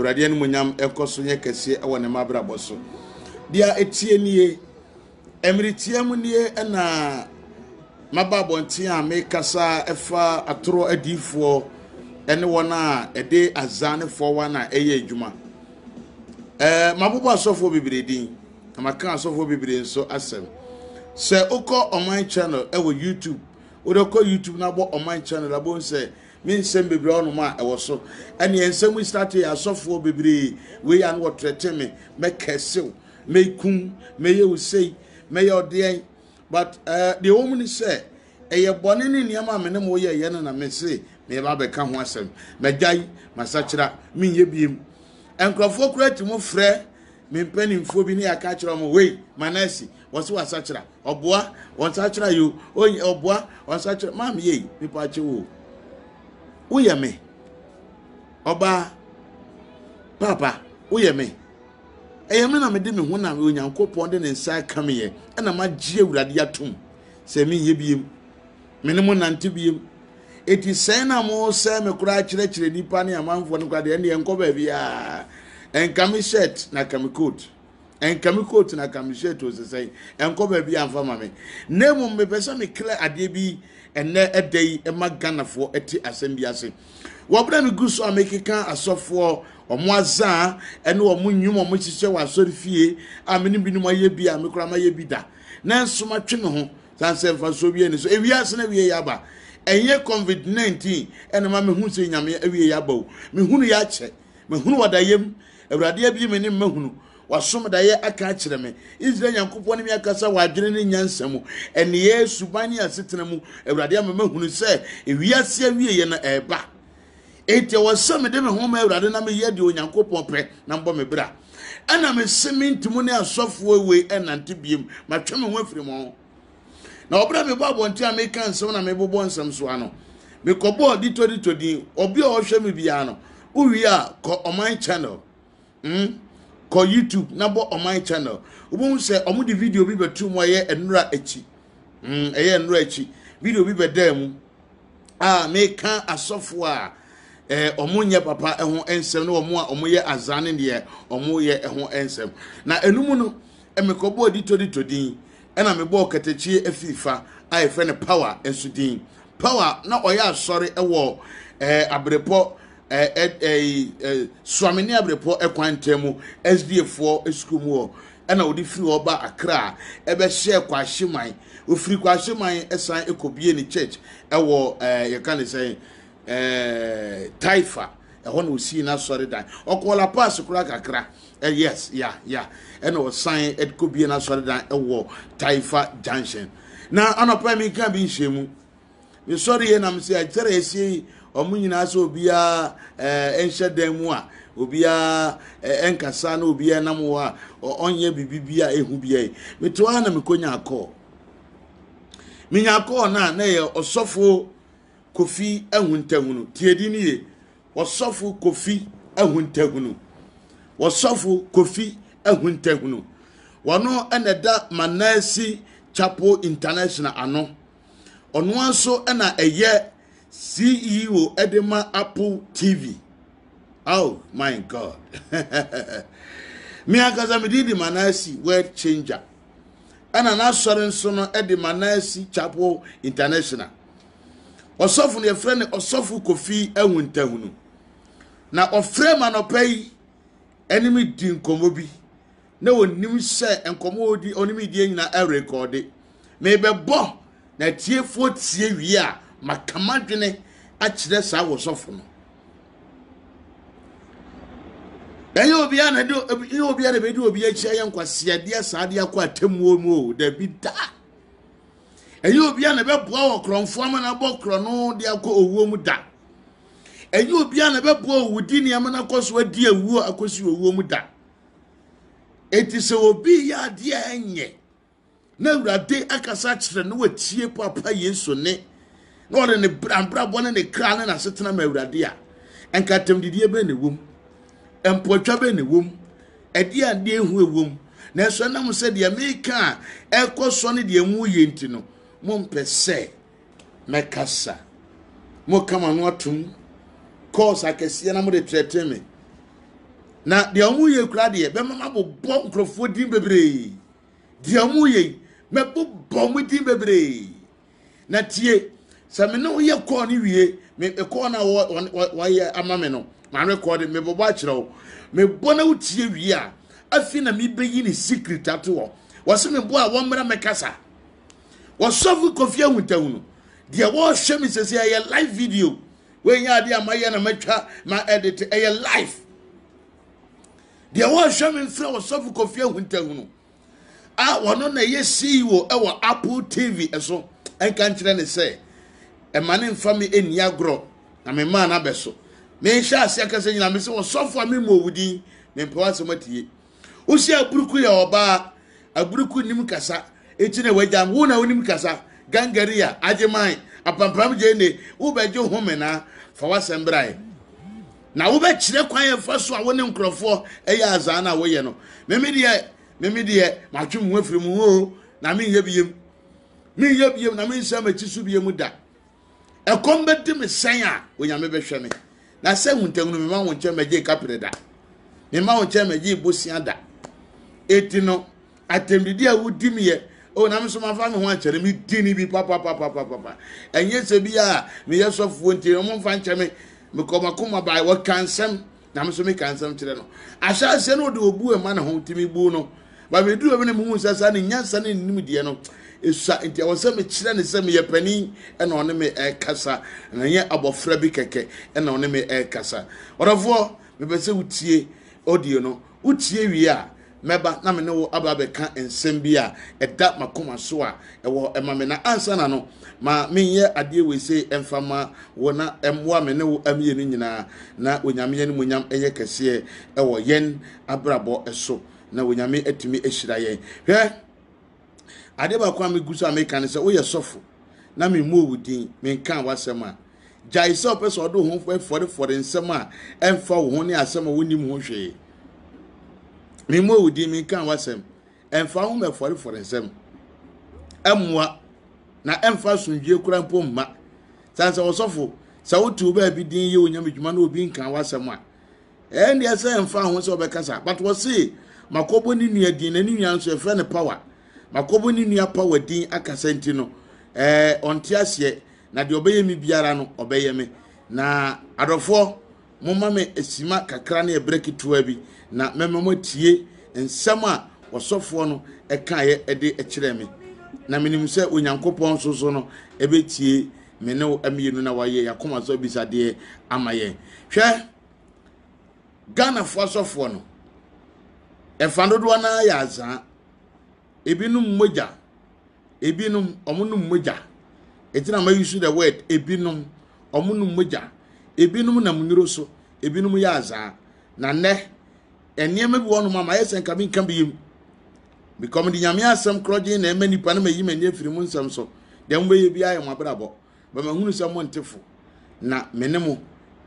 Awurade no munyam ekoso nye kese e wone mabrabo so dia etie nie emritie mu nie na mababo ntia amekasa efa atoro adifo ene wona ede azane fo wana eye adwuma mabubo asofo bibredin amaka asofo bibre nso asem se uko online channel ewo YouTube udoko YouTube na bo online channel abo nse min sem bebre onu ma ewo so ene ensem we start ya asofo bibre we ya no trete me kesew me kum me ye usei me ye ode but the woman say eye bone ni niam me ne mo ye na me say me ba be ka ho asem megai masachira min ye biem enkrofo kurati mo frɛ me mpanimfo bi ne aka kyerɛ mo wei manasi wɔso wasachira oboa wɔn sachira yo oboa wɔn sachira mam ye mi pa che wo ye me oba papa wo ye me me na me de me ho na onyankopɔn de ne nsa ka me ye na ma gye awurade atom sɛ me ye biem me ne mo nante biem eti sɛ na mo sɛ me kura kyerɛ nipa ne amanfo no kwa de ne enko ba bia enkami shirt na kami coat enkami coat na kami shirt o sɛ enko ba bia amfa ma me nemu me pesa me kla ade bi ene edei e maganafo eti asɛm bi ase wobra me guso amekeka asofo omoaza ene omo nwum omo hihye wa asori fie amene bi no maye bi a me kura maye bi da nanso matwe me ho sanse mfa so bi eni so ewiase na wie yaba enye covid-19 ene ma me hu se nyame awie yaba o me hunu ya che me hunu wadayem awurade abi me ne mahunu wasom da ye aka kire me Israel yankopon ne mi akasa wadwene ne nyansam ene Yesu bani asetena mu awurade ama mahunu se ewiase awie ye na eba ete wasam de me ho ma awurade na me ye de onyankopon pre na mbo me bra ana me semintimu ne asofo we enante biem matwe me ho afiri mo na obra me babo nti ameka nsem na me bobo nsem so ano me kobo ditoditodi obi o hwe me bia no uwi a ko online channel ko YouTube na bo online channel ubun se omu di video bi betu mo ye enura echi eye enura echi video bi bedam me kan asofo a omunye papa eho ensem na omu a omu ye azane de omu ye eho ensem na enumu no me kobo ditoditodi ena me bo katechi afifa ai fe ne power ensudin power na oya asori ewo abrepo swamini abrepo ekwantemu SDF4 eskumu ena odi firi oba Accra ebe share kwa hyeman ofiri kwa hyeman esan ekobie ni church ewo ye kan say Taifa ehon osi na sori dan okola pass kura kakra yes yeah ena o sign ekobie na sori dan ewo Taifa junction na anopa mi kan bi nhwemu mi sori ye na mi say atere esi omunyina so obia enhye dan mu a obia enkasa na obia na mo a onye bibibia ehu bia meto ana mekonya akọ minya akọ na ye osofo Kofi Ehuntahunu tiedi ni ye osofo Kofi Ehuntahunu osofo Kofi Ehuntahunu wono eneda Manasi Chapel International ano ono anso na eye CEO Edema Apple TV. Oh my God. Mi akaza mi di Manasi world changer. Ana na sori nso no Manasi Chapel International. Osofu ne friend Osofu Kofi Ehuntahunu. Na ofre manopai enemy din komobi. Na onim se enkomo odi onimi die nyina e record. Me be bo na tiefo tie wi a makamadwene a kire sa wosofu no eyo obi ana de eyo obi ana be de obi a kire ye nkwase de sa de akọ atemuo mu o da bi da eyo obi ana be boa wo kronfo ama na bo kro no de akọ owuo mu da eyo obi ana be boa wudi ne ama na koso adi awuo akosi owuo mu da eti se obi ya de enye na urade akasa kire no watie papa Yesu ne no one ne brabo ne kra na setena ma urade a enkatem didie be ne wom empotwa be ne wom ade ade ehu ewom na so na mo se de America ekoso ne de mu ye nti no mo mpese mekasa mo kama no atum course akese na mo de trete me na de omu ye kura de be mama bo nkrofo din bebre de omu ye me bo mu din bebre na tie se me no ye call ni wie me call na wo ye amame no ma record me bo akire wo me bo na utie wie a afi na me beyi ni secret ato wo se me bo a wo mra me kasa wo sofu Kofi Ahuntahu no de wo hwe me sese ya live video we nya de amaye na matwa ma edit ya live de wo hwe me mfra wo sofu Kofi Ahuntahu no a wono na ye CEO e wo Apple TV eso enka nkyere ne se e mane mfa me eni agro na me ma na beso me hya ase akase nyina me se wo sofu ame mo wudi me mpawa se matie wo si aburuku ya oba aburuku nim kasa etine wajam wo na wonim kasa gangaria ajeman apampam je ne wo beje home na fa wasembrai na wo be kire kwan ye fa so a wo ne nkrofo eya azan na wo ye no meme de matwum ho afiri mu ho na me ye biem na me nsa ma tisu biem da ekombe de me sen a onyame be hwe me na se Ahuntahu no me ma wo nche meje kapre da me ma wo nche meje bosia da etino atembidi a wudi me ye o na me so ma fa me ho akere me dini bi papa enye se bi a me ye sofo nti mo mfa nche me komakoma bai wo kansem na me so me kansem kire no asha se no de obu e ma na ho timi bu no ba me du e me mu sasa ne nyansa ne nim de no esu nti wo se me kire ne se me ye pani e na one me kasa na ye abofra bi keke e na one me kasa orofo me be se utie audio no utie wi a meba na me ne wo aba be ka ensem bi a eda makoma so a ewo emame na ansa na no ma menye ade we se emfama wo na emwa me ne wo amye ni nyina na onyame ne munyam eye kase ewo yen abrabo eso na onyame atumi ehira yen hwe ade ba kwa me guso ameka ne se wo ye sofo na me mu wudin me kan wasem a jai so person odo ho for ensem a emfa wo ho ne asem a wonim ho hwe me mo wudi me kan wasem emfa ho me for ensem emwa na emfa sunjie kura mpom ma sanse osofo sa wotu ba bi din ye onyam dwuma na obi kan wasem a en dia se emfa ho se obekasa but we say makobo ni nua din na ni nua nso efe ne power makobo ni nua power din akasa nti no onti ase na de obeye mi biara no obeye me na adofo momma me esima kakra na ebreki toa bi na mememo tie ensem a wasofo no ekaye ede ekire me na menim se onyankopon soso no ebetie me ne amienu na waye yakoma so bisade amaye hwe Ghana fosofo no efandodo na ya azan ebinum moja ebinum omunum moja etina ma use the word ebinum omunum moja ebinum na muniro so ebinum ya azan na ne eniema bi wonu mama yesen ka bin kan bi because the nyame asem kroje na emani pa na mayi mani afiri mu nsam so dem be bi aye mo abrabo ba ma hunu sam montefo na menemo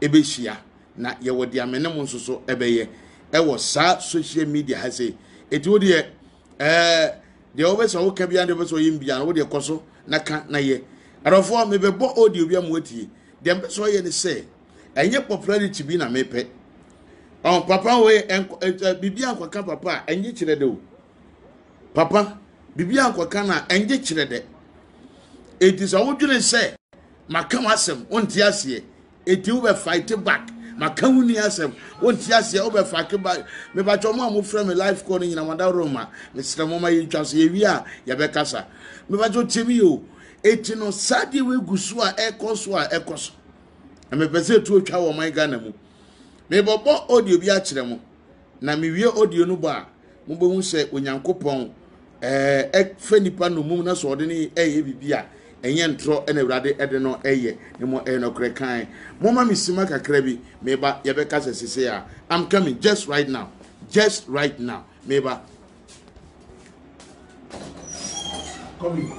ebehia na ye wodi amenemo nso so ebeye ewo sa social media ha say eti wo de de obese wo ka bia de obese yim bia na wo de koso na ka na ye arofo me be bo audio bia mo atie dem be so ye ne say enye popularity bi na mepe on papa we bibia akwaka papa enye kire de o papa bibia akwaka na enye kire de eti so wo dwene say maka wasem onti ase eti wo be fight back maka wuni asem onti ase wo be fight back me ba chomo am frame me life call nyina mada roma me sremo ma yi twaso ye wi a ye be kasa me ba jo temi o eti no sade we gusu a ekoso me pese tu otwa wo man Ghana mu me bobo audio bi a kire mo na me wie audio no ba mo be hu se onyankopon fe nipa no mum na so de ne eye bibia enye ntro na Awurade ede no eye ne mo no kre kan mo ma misima kakra bi me ba ye be kasa sese a I'm coming just right now me ba coming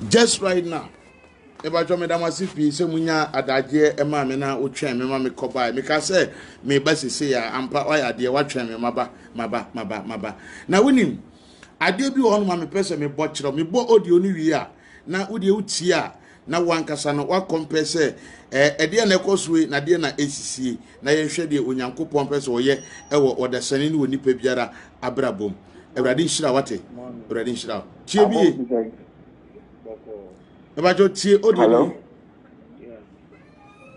just right now eba jo me damasifi se munya adaje e ma me na otwen me ma me kobai me ka se me ba sese ya ampa oya de wa twen me maba na wonim ade bi wo no ma me pese me bo kire me bo audio ni wi a na wode utia na wankasa no wa compare say ede na ekosue na de na esisie na yehwe de onyankopon pese oye ewo odasane ni woni pa biara abrabom Ewurade nhyira wate Ewurade nhyira tie bi Ebajo tie odi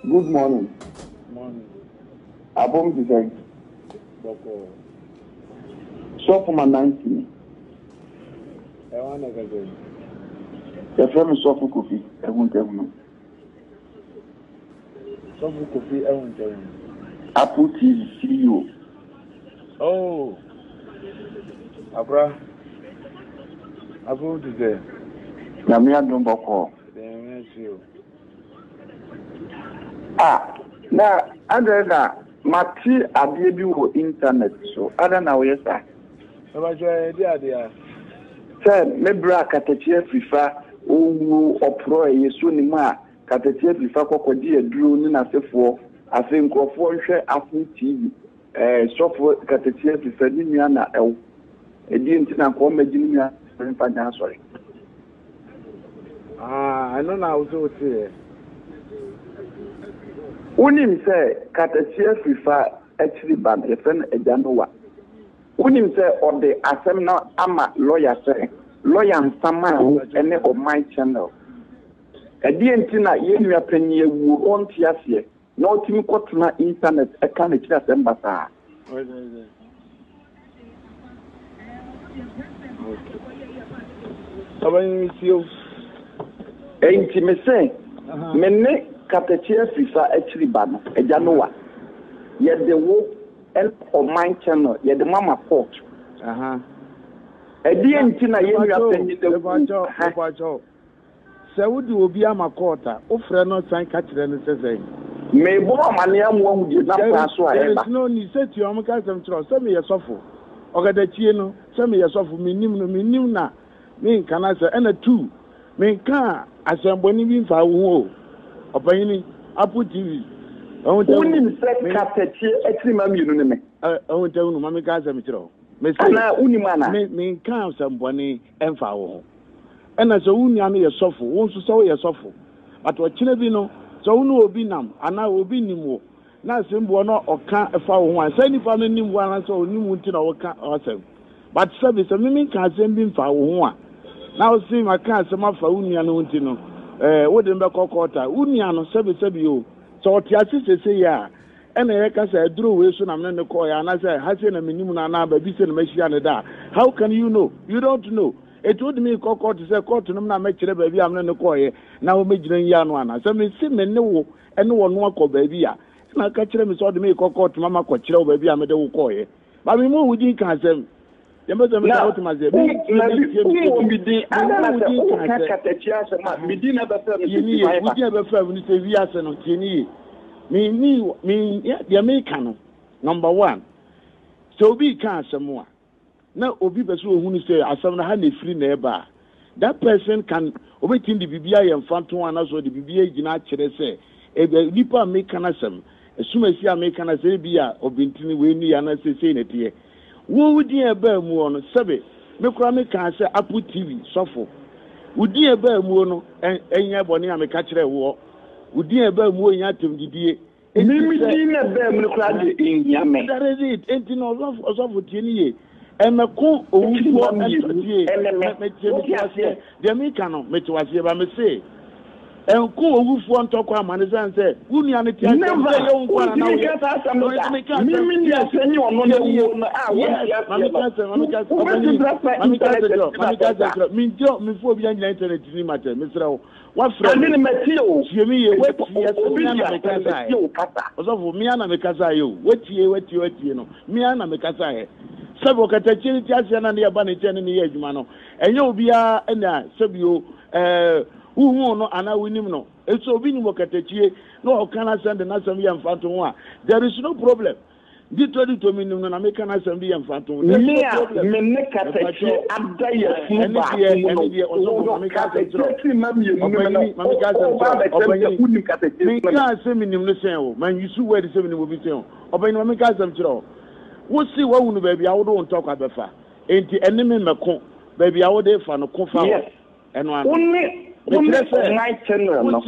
Good morning. Abom Design. So for my 90. I want to go. The firm is so for coffee. I won't tell you. So for coffee, I won't tell you. Apple TV CEO. Oh. Abra. Abom Design. Namia don't boko. Na adena mati abie bi wo internet so adena wo yesa Ebajo dia say me bra katachie fifa owu opro yesu ni ma katachie fifa kokodi aduro ni na sefo afi nkrofo nhwe afu TV sofo katachie fifa ni nua na ewo edi ntina ko magini nua mfa nya sorry I know now so tie Unim say katachie fifa actually ban efen ejanowa Unim say on the assemna ama lawyer say lawyer nsama ene o my channel edi entina ye nua panyi ewu on tiasie na otimi kotuna internet e kan e kira semba sa Abani misio enti me say menne katachie fifa actually ban ejanowa ye de wo and on my channel ye the mama port edi entina ye nua panyi de Ebajo se wudi obi ama court o frɛ no san ka kyerɛ no sesɛn me bo amane amwo wudi na pa so ayeba no ni seti o mka sem kyerɛ sɛ me yesofo ogadachie no sɛ me yesofo menim na me nka na sɛ ɛna 2 me nka asɛmbɔni bi mfa wo ho ɔpanyini Apple TV unim se katachie etrima mienu ne me ɔhuntawu no me ka asɛm kyerɛ me ana unim ana me nka asɛmbɔni ɛmfa wo ho ɛna sɛ wunia no yɛ sɔfo wo nso sɛ wo yɛ sɔfo but ɔkyerɛ bi no sɛ wo no obi nam ana obi nim wo na asɛmboɔ no ɔka ɛfa wo ho a sɛ nipa no nim wo ana sɛ onim wo nti na wɔka ɔsɛm but sɛ bi sɛ mimi nka asɛm bi mfa wo ho a na wo se maka asɛm afa wunia no nti no wode mbɛkɔ kɔɔta wunia no sɛbi o sɛ ɔte ase sese yɛ a ɛna yɛka sɛ aduro wei so na mene ne kɔɔyɛ ana sɛ ha se na menim no ana baabi sɛ na mahyia ne da how can you know you don't know it would me court to say court no na mekire baabi am ne koye na wo megire yi anu ana say me si me ne wo ene wo no akọ baabi a na ka kire me so de me court mama ko kire wo baabi am de wo koye ba me mo wudi kan asem ye me so me ka otimaze me mi di ana na ka katachia asema mi di na ba fa me ni wudi ba fa ni se wi ase no tieni me ya me ka no number 1 so bi kan asem a na obi beso ohunu say asam na ha na free na eba that person can obetin the bibia ye mfanto ana so the bibia gina kire say e nipa make na asam esumasi a make na say bia obintini we ni ya na say na tie wo wudi eba mu ono sebe me kura me kan say Apple TV sofo wudi eba mu no enya boni a me ka kire wo wudi eba mu onya temdidie mimi di na eba mu kura de enya me that is it enti no sofo tie ni ye emeko owuo entotie metie de mi kanu metiwasie ba me say enko owufo ntoko amane sanse wunua ne tia se ye nkwa na wo mimi ni asenyi ono na wo na a wo mamika mi jo mi fo bi anyina internet ni mate misra wo wa fra ani meti o tie mi ye wetie se na me kasa ye ozo mi ana me kasa ye wetie no mi ana me kasa ye sebo katachiri tiasia na ne ba ne tiane ne ye adwuma no enye obia na sebio uhu no ana winim no eso obi ni katachie no okana send na sam ye mfanto ho a there is no problem di to minim no na me kana sam bi ye mfanto me ne katachie abda ye fuba eni ozo me katachie me ka sam minim no sen o man yisu word sam minim obi sen o obani me ka sam kire o wo si wo hunu baabi awodo ntɔkwa befa enti eneme meko baabi awode fa no kofa eno an my channel no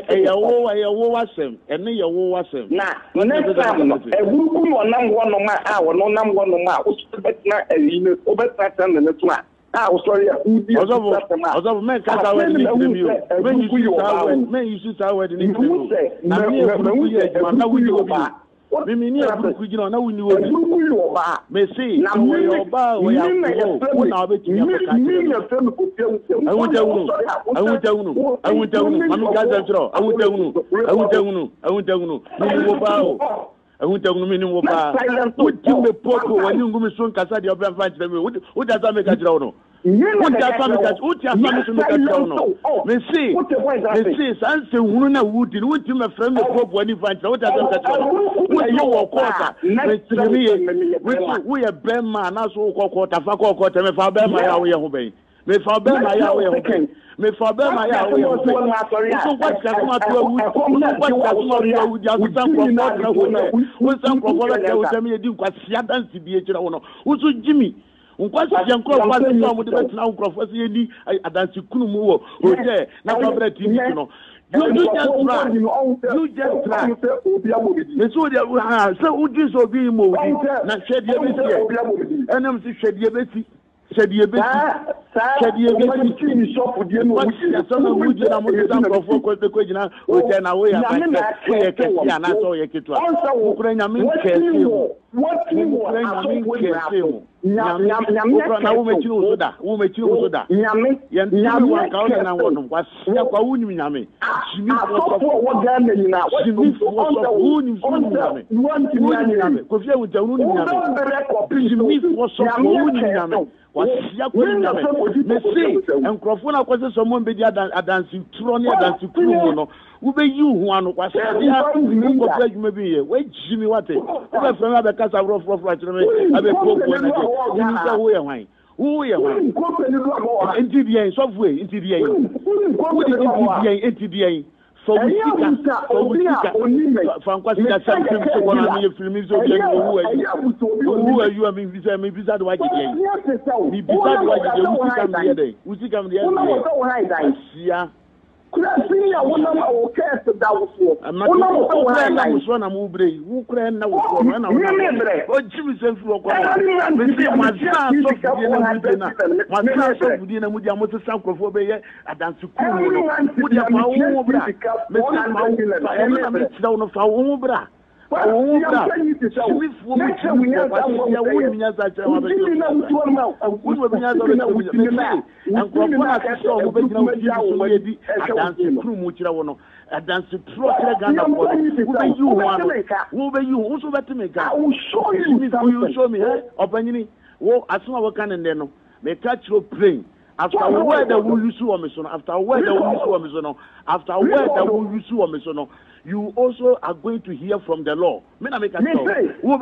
ɛyɛwo wasɛm ɛne yɛwo wasɛm na next time no eburuku no nam wono ma a wono nam wono ma wo betna ɛyine wo betna channel no to a wo sorry a udi ɔzɔbo men kasa wɛ ni interview men you see how wɛ ni interview na me eburuku yɛ adwuma na wuni obi mimi ni eburuku gina na wuni obi me see na wo yɛ ɔba wo yɛ wo na obeti ya ko awuntawunu mami gaza tro awuntawunu mimi wo ba o awuntawunu mimi wo ba wo timbe poko wani ngumi so nkasa de obra fa kyerɛ me wo da za me ka kyerɛ wo no wo da sa me ka kyerɛ wo no me see sanse hunu na wudi wo timbe frɛ me poko wani fa kyerɛ wo da za me ka kyerɛ wo yo wo kota me tiri wo ye bema na so wo kota fa kota me fa bema ya wo ye ho bɛn me fa bema ya wo ye ho bɛn me fa bema ya wo ye ho bɛn so what ka kuma to awu ya so san profo la wo temi edi nkwasi adansi bi ekira wo no wo so jimi nkwasi je nkro fa se so mo de betina nkrofo se edi adansi kunu mu wo o je na fa TV no you just try me so de ha se udi so bi mo udi na hwede be ti enam si hwede be ti hwede be ti ni shop die no ya so na wudi na mo de sankrofo ko gina o je na wo ya ba ye kesi ana so ye ketu a ukura nyame kesi mo what you ukura nyame kesi mo nyame na wo mechiri wo soda nyame wa ka o na wo no kwa sia kwa wuni nyame shimi wo ga na nyina shimi wuni nyame ko fie wo tawunu nyame shimi wuni nyame wasia ko nyame mesi enkrofo na kwese somo mbedi adansi turo ne adansi kuru no wo be yi hu anu kwasia ko pra djuma bi ye we jimi wate wo be fema be kasa fro akire me abe popo na je ni se wo ye hwan NTDN software NTDN so we Francois Sika something so one of the films so who are you? I mean, visa the white again. Me visa the white again. Who come the other? Yeah. Could I see a woman or cast that was I'm not one of Mubre, who can now run away. Oh, Jimmy said, for my son, with dinner with your motor Sankophobia, a dance to cool. Put your own bra. Mr. Down of our own bra. After a word that will use you also are going to hear from the law. Me na make a show. Who will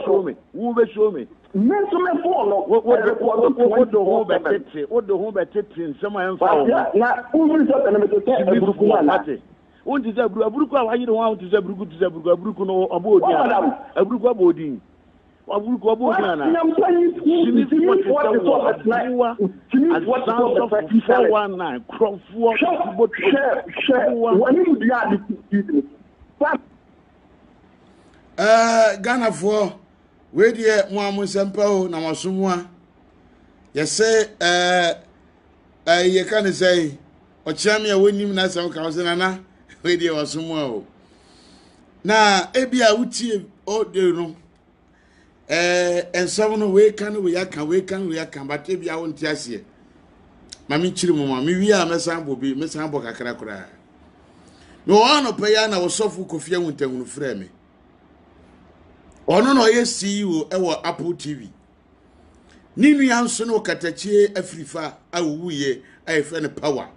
show me? Men so me follow. What the whole betting some na who so na me to say eburuku na. Won ti say eburuku a wayi no to say eburuku no obodi ana. Eburuku abodi. Aburuku abodi ana. Ghana for we die mo amusempa o na wasomu a ye say ye kan say o chiame a wonim na asem ka so na we die wasomu o na ebia wutie o de no ensam no we kan we aka but ebia wonti ase mami chiri mo ma mi wi a mesan bo kakra kra no ono pe ya na wo sofu kofia wuntanwunu frɛ me ono no ye CEO ewo Apple TV ni nua nso no katachie afrifa awuye ayefe ne power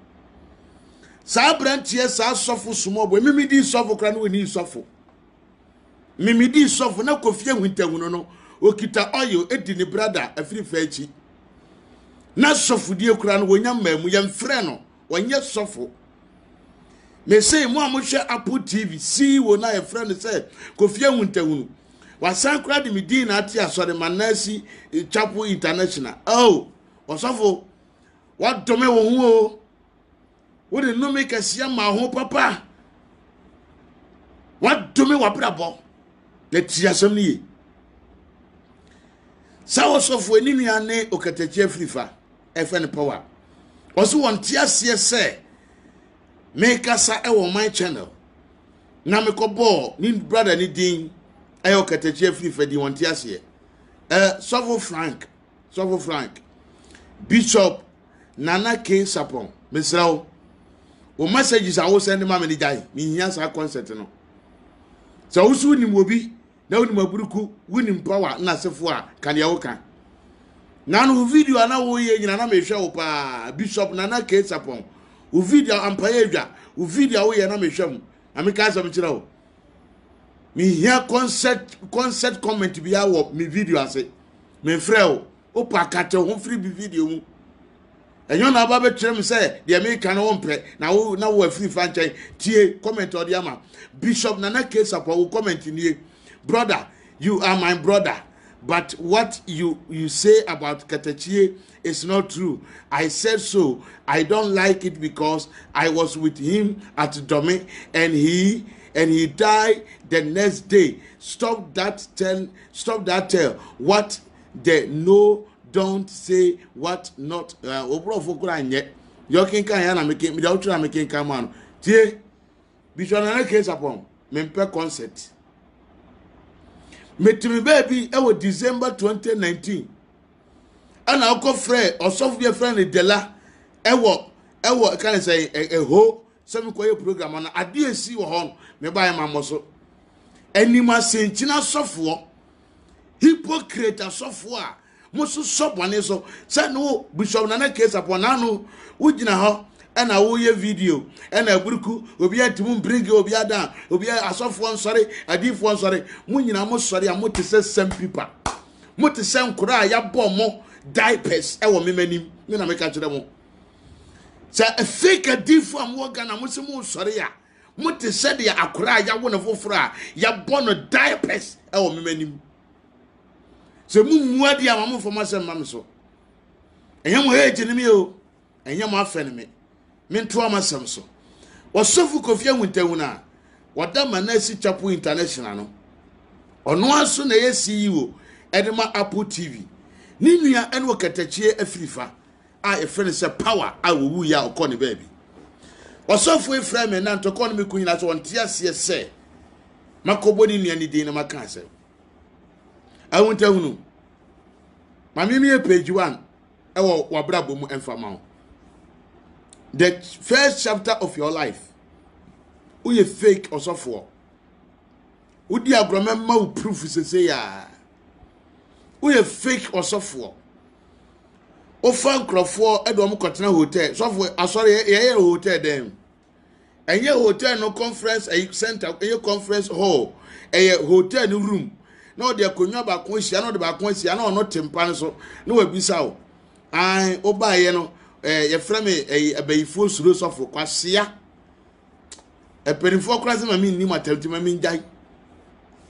sa brantie sa sofu sumo bo mimidi sofu kra no ni sofu mimidi sofu na kofia wuntanwunu no okita oil edi ni brother afrifa echi na sofu die kra no wonya mamu ye mfrɛ no wonye sofu me say mo amohwe Apple TV CEO na ye friend say kofia wuntanwunu wasan kra de medina ati asore manasi chapel international oh osofo what dome wo hu o de no make asia ma ho papa what dome wa brabo na tiasam ni sa osofo ani nua ne okatachi afrifa efe power oso won tiasie se make asa e wo my channel na me ko bo ni brother ni din e okatachi afrifa di won tiasie Sofo Frank Bishop Nana K Sapon Misrao o messages I will send mama ni jai mi hia sa concert no so usu ni mobi na woni maburuku woni power na sefo a kan ya wo kan na no video na wo ye nyina na me hwe wo pa Bishop Nana K Sapon o video ampaye dwa o video wo ye na me hwe mu amika asem kira wo mi hia concert comment bi ya wo mi video ase me frɛ o pa kate ho free bi video mu enyo na ba betrem say de America na wo mpɛ na wo free franchise tie comment odi ama Bishop Nana K Sapon wo comment nie brother you are my brother but what you say about Katachie is not true. I said so. I don't like it because I was with him at Dome and he died the next day. Stop that tell what they know, don't say what not. You can can make it without making come on. Tie Bishop Nana K Sapon mempe concert. Metimi baby e December 2019. And I go friend or software friend Dela e can say a ho some program on ADC wo hon me buy mamoso anima sentina software hypocrite software musu sobone so say no Bishop Nana K Sapon anu ugina ho na wo ye video na buruku obi atimu bring obi ada obi asofo nsori adifo nsori munyina mo sori amote se sem pipa mote se nkura ya bomo diapers e wo memanim me na meka kire mo sa fake adifo amwo gana mo se mo sori ya mote se de akura ya wo na fofora ya bono diapers e wo memanim se mu adi amamo information mam so enyam ho ejini mi o enyam afene me Mintua masamso. Wasofu Kofia Wintewuna. Wadama Nesi Chapu International no. Ono aso na ye CEO Edema Apple TV. Ninuya enwo Katachie Afrifa. A efrene se power a wowu ya okoni baby. Wasofu efreme na ntokoni me kunyina so wontia se. Makoboni nua ni din na makanse. Awuntehunu. Mamimi page 1 ewo wabrabo mu emfama. The first chapter of your life, who you fake or so for? Who do you remember who proof is say ya? Who you fake or so for? O fan crofo edom kotena hotel. So for sorry, yeah hotel them. And your hotel no conference a center, a conference hall, a hotel no room. No they konya ba kon sia no de ba kon sia no no tempan so. No we bisa o. Ai oba ye no ye frame abayifo suro sofo kwasea perifo krase ma min ni matalti ma min jai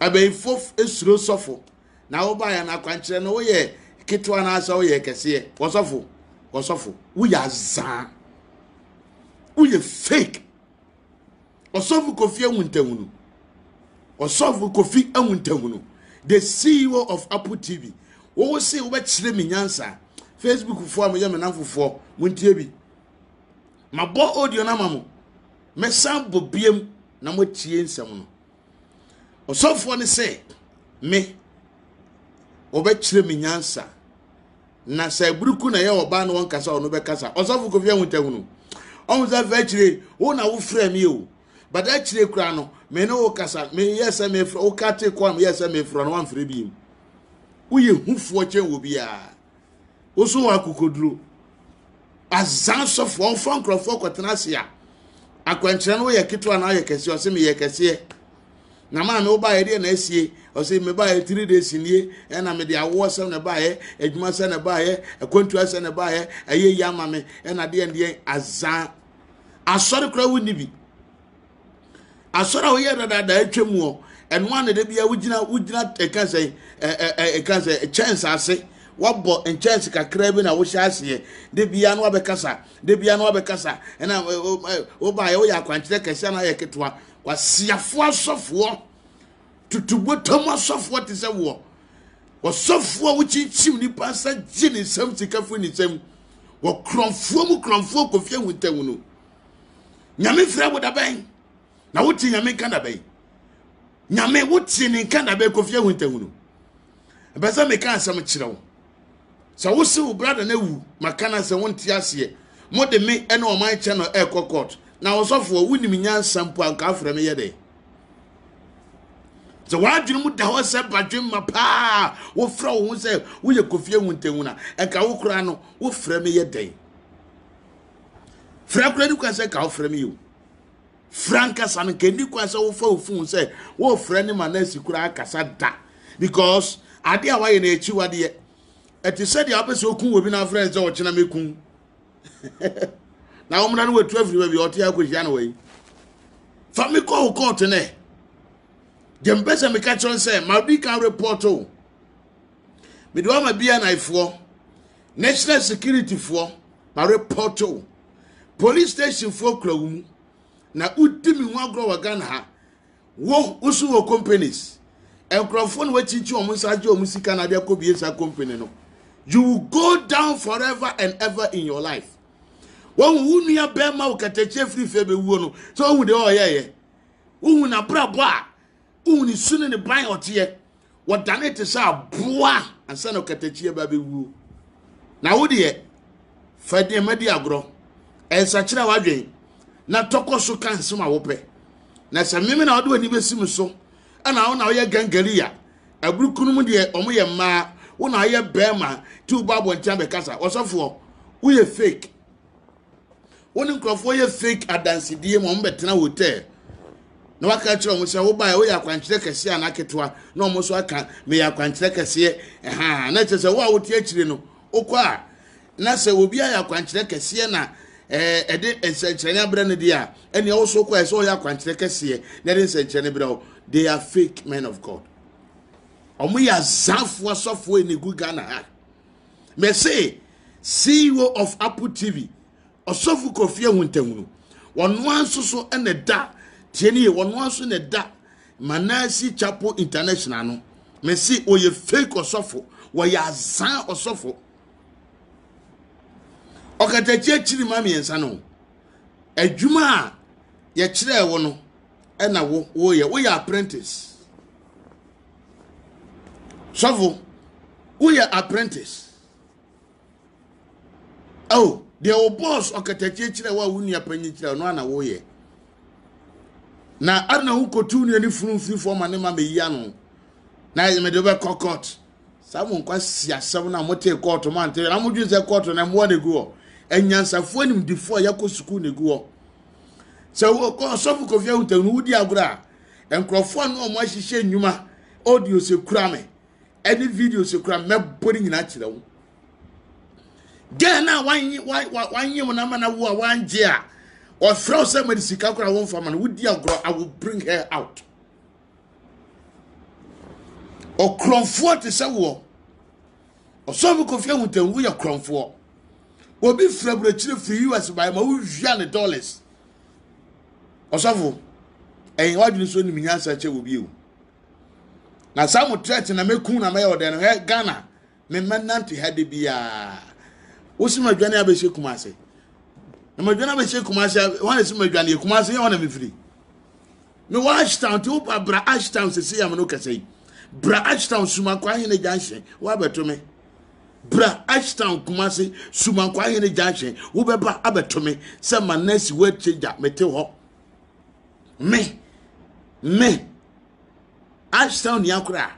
abayifo esuro sofo na wo ba ya na kwankire no wo ye ketwa na asa wo ye kese wo sofo wo ya za wo ye fake osofu Kofi Awuntewunu osofu Kofi Awuntewunu the CEO of Apple TV wo say wo ba kire mi nyansa Facebook for me yam na fofo muntie bi mabo audio na mamo me sambo biem na mo tie nsem no osofo ne say me obekire me nyansa na say buruku na ye oba na won kasa ono be kasa osofo Kofi Awuntewunu on za vechire wo na wo frɛ me o bada chire kura no me no wo kasa me yesa me frɛ o kate kwa me yesa me frɛ no wan frɛ bi wo ye hufo chen wo bia oso akukoduro azan sofo fon krofo kwatena sia akwankyere no ye ketwa na ye kese o se me ye kese na ma me wo ba ye de na asie o se me ba ye 3 days nie na me de awo se na ba ye adwuma se na ba ye akwantu se na ba ye aye ya ma me na de azan asori kra woni bi asori o ye dada atwemu o eno ane de bia wugina e kan say chance ase wabo enchance kakra bi na wo hya ase de bia no abekasa de bia no abekasa na wo ba ye wo ya kwankyere kese na ye ketwa kwasiafo asofo tutubo tomo asofo te se wo wasofo wo chichim ni pasa gini sam sikafu ni sam wo kromfo mu kromfo kofie huntawu no nyame fra wo da ben na wo ti nyame kan da ben nyame wo ti ni kan da ben kofie huntawu no beza me kan asam kirewo sa wo se wo brother na wu makana se won ti ase mo de me ene o man channel e court na wo sofo wo ni nya sampo anka afra me ye de so wadwunu mu da ho se badwem ma pa wo fra wo se wo ye kofie huntawu na enka wo kura no wo fra me ye de fra kura ni kwa se ka wo fra me yo franka san ke ni kwa se wo fa ofun se wo fra ni manasi kura akasa da because ade a waye na echi wade eti said ya pese okun obi na friends o chena mekun na omna no wetu afiri we oti akohia na we fa me call court ne dem pese me ka chon say ma bi kan report o me do ma bia na ifo national security fo ma report o police station fo klawum na udimi ho agro wa Ghana ha wo usu wo companies enkrofo no wachichi omusaje omusika na de kobiesa company no you will go down forever and ever in your life when unua bema ukatache free febe wuo no so hu de oyeye hu na brabo a hu ni sunu ne ban otie wadane te sa boa ansa na ukatache ba be wuo na wo de fade madi agro ensa kira wadwen na tokoso kan sima wo pe na samimi na wode wani besim so ana wona wo ye gangaria aburukunum de omo ye ma wona ye bema tu babo ntia be kasa osofo wo ye fake woni nkrofo ye fake adansi die mo mbetena hotel na waka kire omo se wo ba wo ya kwankyere kese ana ketwa na omo so aka me ya kwankyere kese na chese wo a wo tie kire no okwa na se obi ya kwankyere kese na ede ensenkyere abra ne dia ene wo so kwa ese wo ya kwankyere kese na ede ensenkyere bra they are fake men of God. Omo ya zafo sofo eni gu Ghana ha. Me say CEO of Apple TV osofu Kofi Huntawu. Wonu anso so ene da tieni wonu anso ne da Manasi Chapel International no. Me say oye fake osofu wo ya zan osofu. Okatachi chiri mami ensa no. Adwuma ye kire wo no ena wo ye apprentice Savo we apprentice oh the old boss okatachi kire wa wuni apanyi kire no ana wo ye na arna hu kotunu ni funu fifo ma ne ma me ya no na ye me de be court samu kwa siasem na mote court ma nte na modwu se court na mo ne go enyansafo nim difo yakọ school ne go so ko sofu Kofi Huntawu wudi agura enkrofo no mo ahihye nnwuma audio se kura me any video se kura me bodi nyina kire wo gana wanyi mo na mana wo a wanje a o fro se medicine kura won fama no wudi agura I will bring her out o kromfo te se wo o sofu Kofi Huntawu ya kromfo obi frabra kire free US by ma wo hwia ne dollars osofo en wadwini so ni minyansa che obi o na samu threat na mekun na me ode no Ghana me manante hade bia wosima dwane abehye kumase na madwane abehye kumase wana sima dwane kumase wana me free me Ashtown to bra Ashtown se ya no kase bra Ashtown suma kwa hene janhye wa beto me bra Ashtown kumase suma kwa hene janhye wo beba abeto me se manasi we change mete ho me Ashtown yakura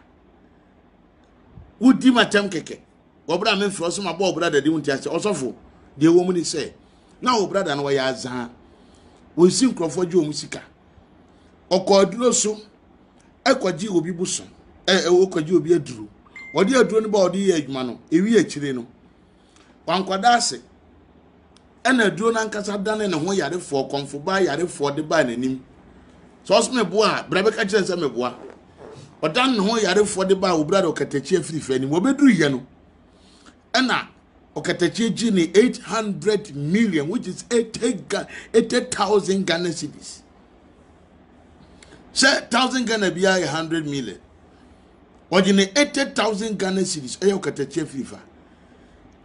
wudi matem keke obra me fro so ma bo obra dade wunti ase osofo de wo mu ni se na wo brother no ya azan wo si nkrofo je o musika okoduro so ekoji obi buso okoji obi aduru odi aduru ni ba odi ye adwuma no ewi akire no wankwada ase ena aduru na nkasa dane ne ho yare fo konfo ba yare fo de ba nanim so osme boa brabe ka kire se me boa odan ne ho yare fo de ba wo brother okatachi afiri fani wo beduru ye no ena okatachi ji ni 800 million, which is 80,000 Ghana cedis. Say 1,000 Ghana biya 100 million. Ojine 80,000 Ghana cedis eyo okatachi FIFA.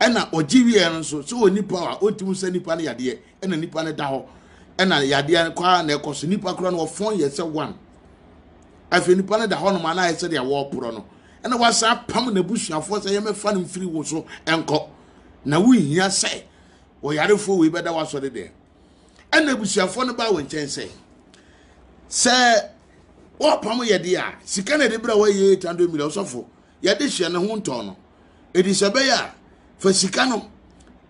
Ena ojiwi eno so nipa wa otimu se nipa ne yade ena nipa ne da ho ena yade kwa na ekoso nipa kro na ofon ye se 1 afi nipa ne da ho no ma na ye se de wo pro no ena wasa pam na busuafo se ye mefa no mfiri wo so enko na wo hia se wo yarefo we beda waso de ena busuafo no ba wo nchen se wo pam ye de a sika na de bra wo ye 800 million sofo ye de hye ne ho nton no edi sebe ya fa sika no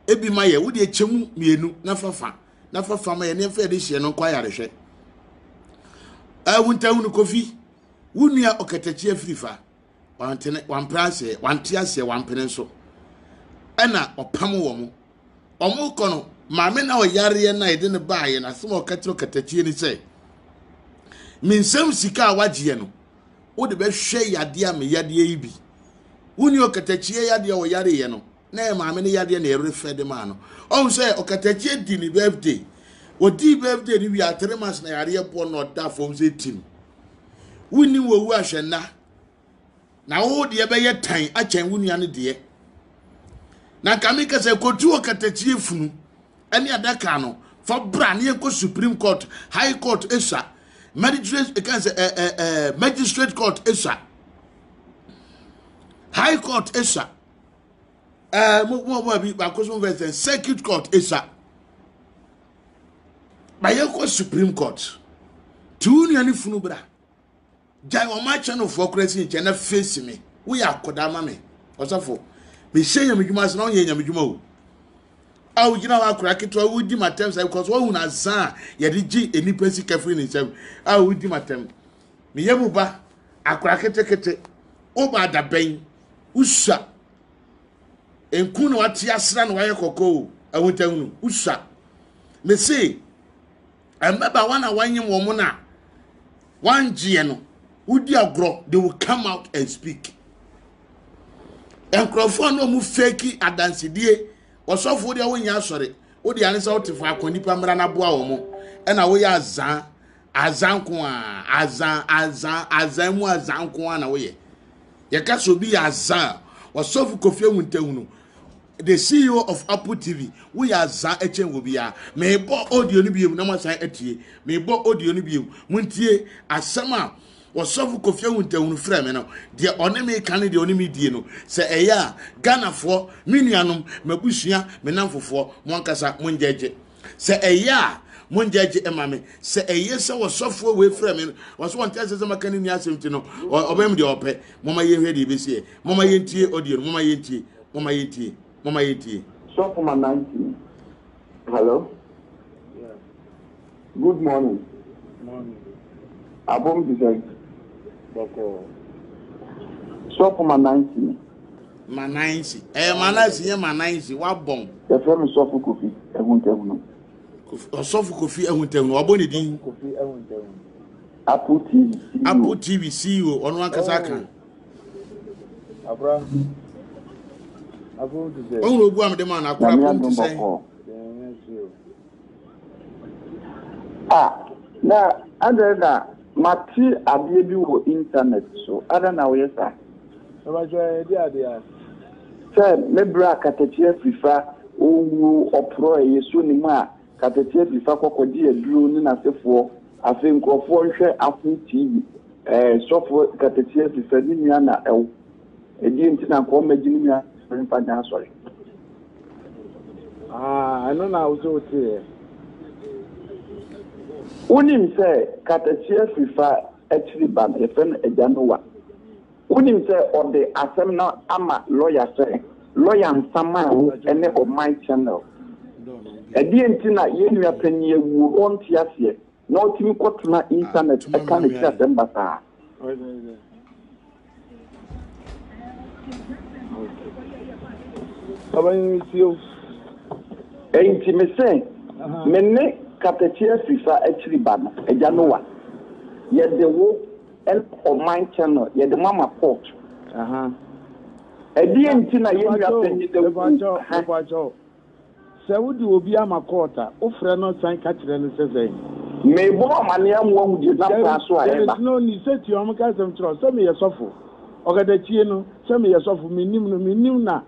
ebi ma ye wo de chemu mienu na fafa ma ye ne fa de hye no kwa yarehwe wunta hunu kofi wunia okatachi afrifa wantene wamprase wantiase wampene so ena opam wo mo omo kono maame na oyare na ede ne baaye na sem okatiro katachi ni se minsem sika wagie no wo de be hwe yade a me yade yi bi wuni okatachi yade wo yare ye no na maame ne yade na erefe de ma no on se okatachi di ni birthday odi birthday ni wi 3 months na yare bo no da fom se tim wuni wo wu ahwena na wo de be ye tan a chen wuni ane de na kamika se kotu okatachi funu ani adaka no for bra na ko Supreme Court, High Court esa magistrate court esa High Court esa mo bi ba ko so verse Circuit Court esa ba ye ko Supreme Court tu ni ani funu bra jai o ma channel for crazy che na face me we akoda ma me osafo me shey am djuma so na onye nyam djuma o awu gina wa akura keto awu di matem say because wo na zan ye di gi enipa sika free ni sem awu di matem me yebu ba akura kete o ba da ben usha enku no ati asra no waye kokko awu tanu usha me say ameba wana wanyem wo mo na wangie no udi agro they will come out and speak enkrofo no mu fake adansidie osofo de wonya asore odi ane se otifo akonipa mra na boa wo mo na wo ya azanko azan mu azanko na wo ye ka so bi azan osofo Kofi Ewuntehunu the CEO of Apple TV we are za echen wo bia me bo audio no biem na mo san atie me bo audio no biem muntie asama Osofo Kofi Ewuntehunu frɛ me no de one me kan de one me die no se eya Ghana fo minuanom mabusua me namfofo mo ankasa monjeje se eya monjeje emame se eye se Osofo we frɛ me wo so wonte se maka ni asɛmti no obem de opɛ moma ye hwɛ de besi moma ye ntie audio no moma ye ntie Mama Yeti. So for my 19. Hello? Yeah. Good morning. Morning. Abom Design. Boko. So for my 19. Manansi. Manansi, yeah, Manansi. What bomb? The firm is Sofu Kofi Ewuntehunu. Sofu Kofi Ewuntehunu. Waboni din? Kofi Ewuntehunu. Apple TV CEO. Apple TV CEO. Onwa kasaka. Abraham. Abom to say. Onwo obu am de man akura bom to say. Na other na mati abie bi wo internet so other na we say. So dia. Say me bra katachie fifa owu opro yesu ni ma katachie fifa kokodi aduro ni na sefo afi nkrofo hwe Apple TV sofo katachie fifa ni nia na ewo edi ntina ko magini nia sorry. I know now so here. Unim say katachie fifa actually ban e fen ejanowa. Unim say on the assembly ama lawyer say lawyer nsama ene o my channel. Edi ntina ye nua panye wu on tiasie na otimi kotuna internet e kan e tia sembasa. Enti me say menne katachie fifa actually ban ejanowa. Ye de wo on my channel ye the mama court Edienti na yemi apenyi de Ebacho. Se wudi obi ama court ofre no san ka kire no sese. Me bo amane amwo wudi na paso ayeba. No ni seti o mka sem tro se me yesofo. Ogadachie no se me yesofo minim na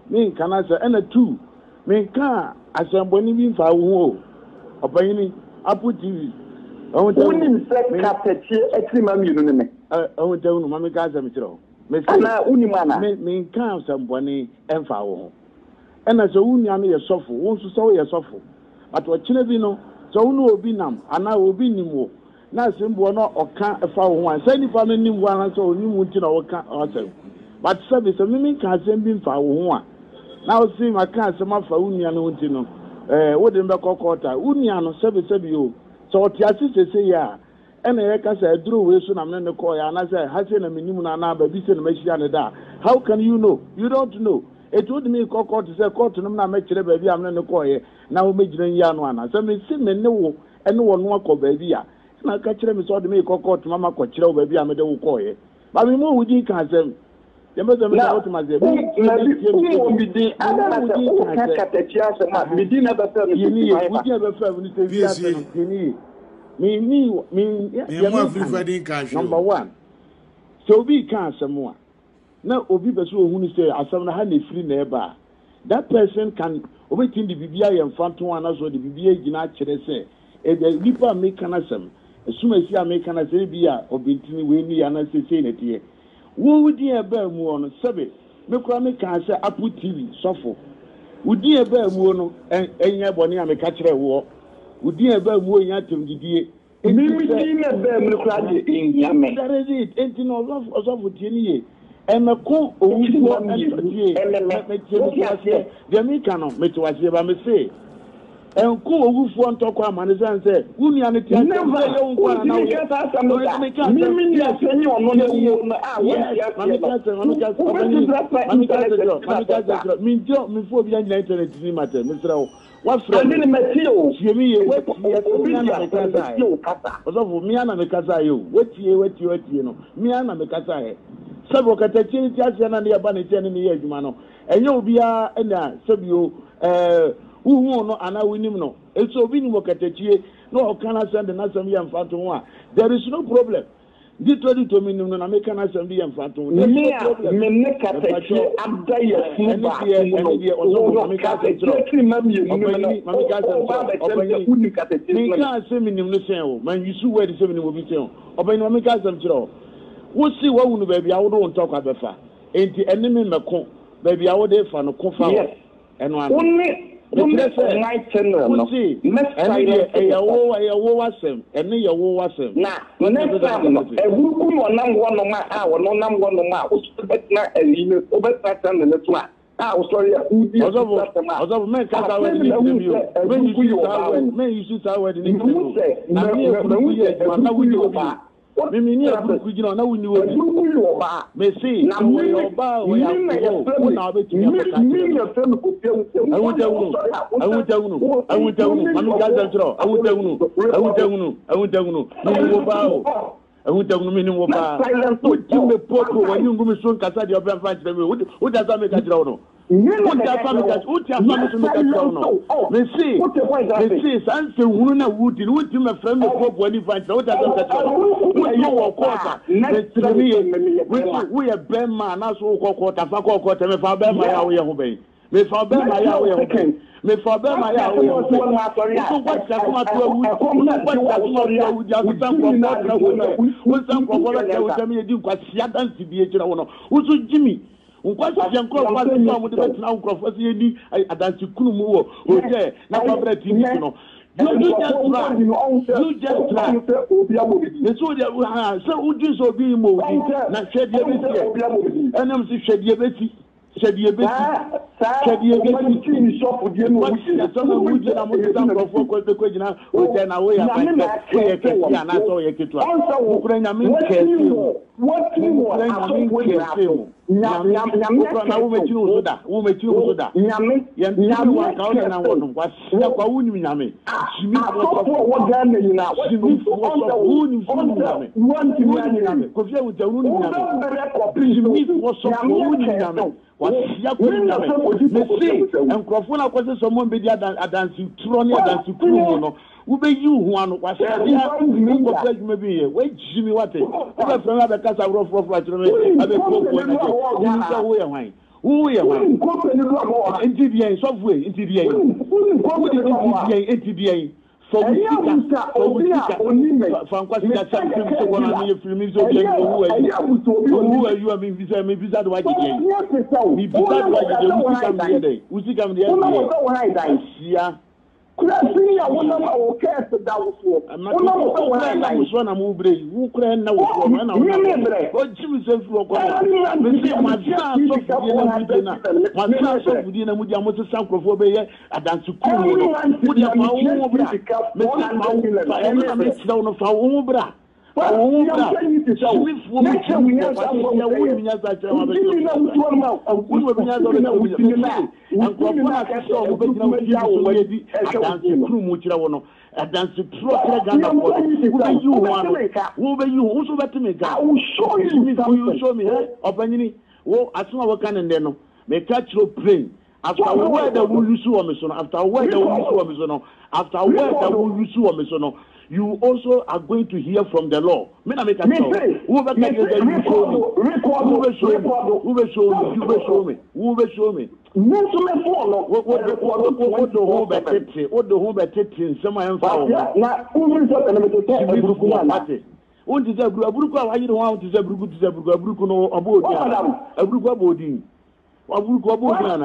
me kana se ena 2 me ka asemboni bi mfa wo ho. Opanyini Apple TV. Unim se katachie etima mienu ne me. Unu mama ka sem tro. Ana unim ana. Me ka asemboni emfa wo ho. Ena se unia no yesofo, wonso se wo yesofo. But wakine bi no so unu obi nam ana obi nimwo na asembo no oka efa wo ho ansa nipa no nimwo ana so onimu nti na woka asem but service me ka asem bi mfa wo ho a na o si maka asem afa unia no nti no wo de mbe kokota unia no service bi o so otiase sese ya ena ye ka sa aduro we so na me ne ko ya na say ha se na menimu na na ba bi se na machia ne da how can you know you don't know it would me court say court no na me kire ba bi am ne ko ye na wo megina yi anu ana se me si me ne wo ene wo no akọ ba bi a na ka kire me so de me court mama ko kire wo ba bi am de wo ko ye ba me mo wudi kan sem ye me se me na what ma ze bi mi di ana na se ka katachia se ma mi di na ba se ni wudi ba fa ni se bi ase ni me mo free fading cash number 1 so bi kan asem a na obi be so ohunu say asem na ha na free na eba that person can obetin the bibia ye mfanto ana so the bibia gina kire say e the nipa make na asem esuma si make na say bia obintini we ni ana say na tie wo wudi e ba mu ono sebe me kura me kan say Apple TV sofo wudi e ba mu ono enya boni a me ka kire wo wudi e ba mu enya temdidie mimi na ba mu kura de enyame that is it entino of tie ni ye emeko owuo entie metie Jamaica no metwasie ba me say enko owufo ntoko amane sanse wunia ne tia ye wonko na wo mimi ni asenyi ono ne wo na minjo mi fo bi na internet ni mate misrawo wa fra ni metio fiemi ye wetie na me kasa ozofu mi ana me kasa yo wetie no mi ana me kasa he sabo katachi ti asia na ne ba ne tie ne ye adwuma no enye obia na sabio uhu no ana winim no eso obi ni mo katachi no okana send na sam ya mfato ho a there is no problem di trade to minim no na make na sam ya mfato ho me ne katachi abda ya fuba no me katachi mam ye no me katachi uni katachi me ka se minim no sen o man yisu word se minim obi sen o obani no me ka sam kiro wo si wa wunu ba bia wo do ntokwa befa enti eneme meko ba bia wo de fa no kofa eno ano Uni night channel no. Eyawo wasem. Ene yawo wasem. Na, next time no. Ehuku no nam wono ma a wono nam wono ma. Usubet na elime. Obet pattern ne to a. Sorry, udi. Ozo men kasa we ni interview. Men you shoot our wedding interview. Na wuni oba. Mimi ni abuku jina na wuni obi. Me say na we oba we ya ko na be ti ya I won't tell you. Mami gaza tro. I won't tell you. Mimi wo ba o. I won't tell you mimi wo ba. You me popo when you ngumi so nkasa di oba fa chire me. Wo da za me ka tro no. Utia family to make a no. Me see, sanse hunu na wuti me friend me popo when you find out that you walk quarter. We a ben man, that's all quarter, quarter, me for ben my way obey. Me for ben my way okay. Me for ben my way okay. So what that come to Jimmy. Unkwasi janko kwasi kwa mu de betina unkrofo se ni adanti kunu mu wo oje na kwabra TV no you just try so dia so uju so bi mo na hwede beti enam si hwede beti ni shop die no so na uju na mo de unkrofo ko jina oje na wo ya ba ke ke ya na so ye ketu a ukura nyame kesi what you want na wo mechinu usoda nyame nyame wa ka ona na wono kwa sia kwa wuni nyame shimi wo ga na nyina shimi wuni nyame ko fia wo tawunu nyame shimi wo so wuni nyame wasia kwenya me enkrofo na kwese so mo be di adansi tro ne adansi kru no wo be yi hu ano wasia dia ngo pe adwuma bi ye we jimi wate wo be fran abe kasa rofrofro atro me abe kokko na je wo nsa wo ye hwan wo ye hwan enti bien so vue enti bien enti bien so we Francois Sika Sam so gonna me film so bien who are you I mean visa do I get me visa do I get usi kam dey sia Kurasi ya wona ma o kese da wo so wona mo so wona na wo so na mo bre wo kura na wo so na o jimi se fu ko me se ma sa so fu na bi na ma sa so fu na mu dia mo se sankrofo be ye adanse kuru no wo dia ma wo bra me se ma wo fa na me se da no fa wo bra after a word that will use you after a word that will use you after a word that will use you you also are going to hear from the Lord. Me na make a tell. Who will show me? What the whole better? What the whole better? Some am found. Na who so na me to tell Aburuku na. Won ti say Aburuku awa yi won ti say Aburuku no abodi. Aburuku abodi. Aburuku abodi na.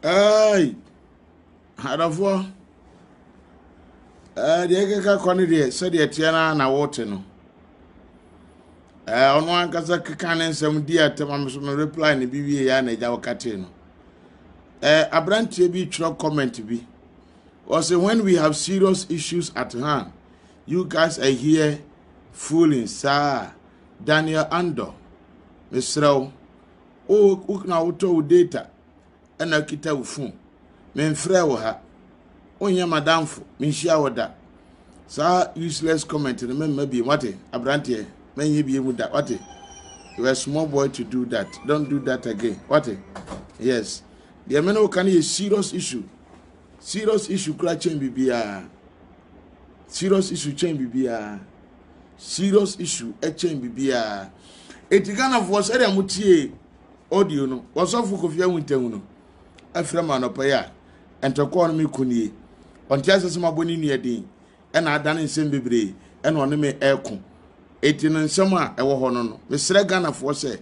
Hey, Hadafo. The Eka Connie said the Tiana na water no. On one Kazak can and some dear Tamam reply in the BBA and a Jawakatino. A brand TB truck comment to be. Was when we have serious issues at hand, you guys are here fooling, sir. Daniel Ando, Mr. Oh, Ukna Uto data, and a kita phone. Men frewa, Onya Madame, Minshia Wada. Sir, useless comment, remember be what a brandy, may you be with that what you are a small boy to do that. Don't do that again. What yes. The ameno can be a serious issue. Serious issue change bibia. Serious issue change bibia. Serious issue change bibia. Etigana voice area mutie audio no. Wasofu kofia wintemu no. Afra manopa ya. Entoko no me kunie. Onti asese maboni nua din. E na adane nsem bebre. E na one me ekun. Eti no nsem a ewo ho no no. Me sre Ghana fo se